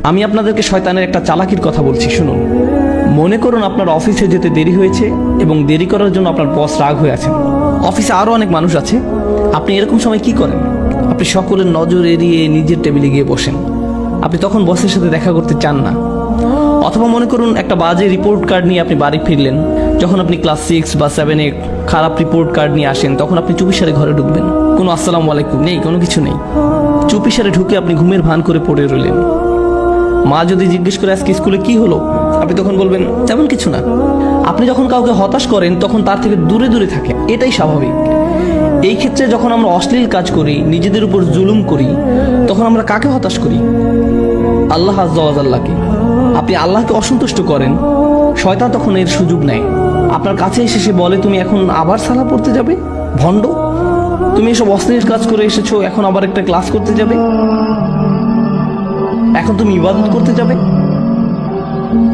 আমি আপনাদেরকে শয়তানের একটা চালাকির কথা বলছি, শুনুন। মনে করুন আপনার অফিসে যেতে দেরি হয়েছে এবং দেরি করার জন্য আপনার বস রাগ হয়ে আছেন। অফিসে আরও অনেক মানুষ আছে। আপনি এরকম সময় কি করেন? আপনি সকলের নজর এড়িয়ে নিজের টেবিলে গিয়ে বসেন। আপনি তখন বসের সাথে দেখা করতে চান না। অথবা মনে করুন একটা বাজে রিপোর্ট কার্ড নিয়ে আপনি বাড়ি ফিরলেন। যখন আপনি ক্লাস 6 বা 7-এ খারাপ রিপোর্ট কার্ড নিয়ে আসেন, তখন আপনি চুপিসারে ঘরে ঢুকবেন। কোনো আসসালামু আলাইকুম নেই, কোনো কিছু নেই। চুপিসারে ঢুকে আপনি ঘুমের ভান করে পড়ে রইলেন। মা যদি জিজ্ঞেস করে আজকে স্কুলে কি হলো, আপনি তখন বলবেন তেমন কিছু না। আপনি যখন কাউকে হতাশ করেন তখন তার থেকে দূরে দূরে থাকেন, এটাই স্বাভাবিক। এই ক্ষেত্রে যখন আমরা অশ্লীল কাজ করি, নিজেদের উপর জুলুম করি, তখন আমরা কাকে হতাশ করি? আল্লাহ আজ্জা ওয়া জাল্লাকে। আপনি আল্লাহকে অসন্তুষ্ট করেন, শয়তান তখন এর সুযোগ নেয়। আপনার কাছে এসে সে বলে, তুমি এখন আবার সালাহ পড়তে যাবে? ভণ্ড, তুমি এসব অশ্লীল কাজ করে এসেছো, এখন আবার একটা ক্লাস করতে যাবে? এখন তুমি ইবাদত করতে যাবে?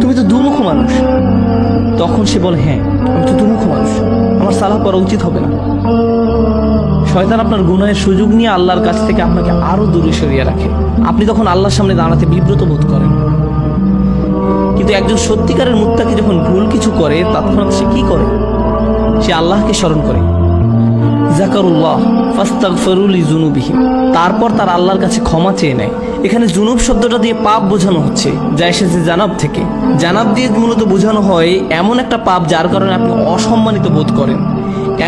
তুমি তো দুমুখ মানুষ। তখন সে বলে, হ্যাঁ আমি তো দুমুখ মানুষ, আমার সালাহ পড়া উচিত হবে না। শয়তান আপনার গুনাহের সুযোগ নিয়ে আল্লাহর কাছ থেকে আপনাকে আরো দূরে সরিয়ে রাখে। আপনি তখন আল্লাহর সামনে দাঁড়াতে বিব্রত বোধ করেন। কিন্তু একজন সত্যিকারের মুত্তাকি যখন ভুল কিছু করে, তৎক্ষণাৎ সে কি করে? সে আল্লাহকে স্মরণ করে। যাকারুল্লাহ ফাস্তাগফিরু লিযুনুবিহিম, তারপর তার আল্লাহর কাছে ক্ষমা চেয়ে নেয়। এখানে জুনুব শব্দটা দিয়ে পাপ বোঝানো হচ্ছে, যা এসেছে জানাব থেকে। জানাব দিয়ে মূলত বোঝানো হয় এমন একটা পাপ যার কারণে আপনি অসম্মানিত বোধ করেন,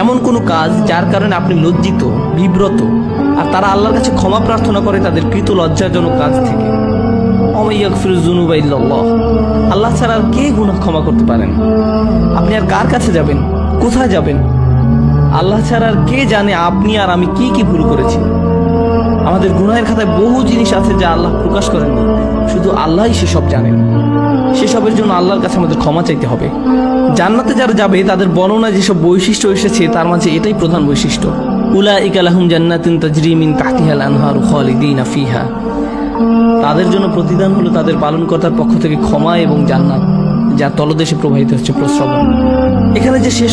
এমন কোনো কাজ যার কারণে আপনি লজ্জিত, বিব্রত। আর তারা আল্লাহর কাছে ক্ষমা প্রার্থনা করে তাদের কৃত লজ্জাজনক কাজ থেকে। ওয়া ইয়াগফিরুয যুনুবা ইল্লাল্লাহ, আল্লাহ ছাড়া আর কে গুনাহ ক্ষমা করতে পারেন? আপনি আর কার কাছে যাবেন? কোথায় যাবেন? আল্লাহ ছাড়া আর কে জানে আপনি আর আমি কি কি ভুল করেছি। আমাদের গুনাহের খাতায় বহু জিনিস আছে যা আল্লাহ প্রকাশ করেননি, শুধু আল্লাহই সেসব জানেন। সেসবের জন্য আল্লাহর কাছে আমাদের ক্ষমা চাইতে হবে। জান্নাতে যারা যাবে তাদের বর্ণনায় যেসব বৈশিষ্ট্য এসেছে তার মাঝে এটাই প্রধান বৈশিষ্ট্য। উলাইকা লাহুম জান্নাতুন তাজরি মিন তাহতিহাল আনহারু খালিদিনা ফিহা, তাদের জন্য প্রতিদান হলো তাদের পালনকর্তার পক্ষ থেকে ক্ষমা এবং জান্নাত, যা তলদেশে প্রবাহিত হচ্ছে প্রস্রবণ। এখানে যে শেষ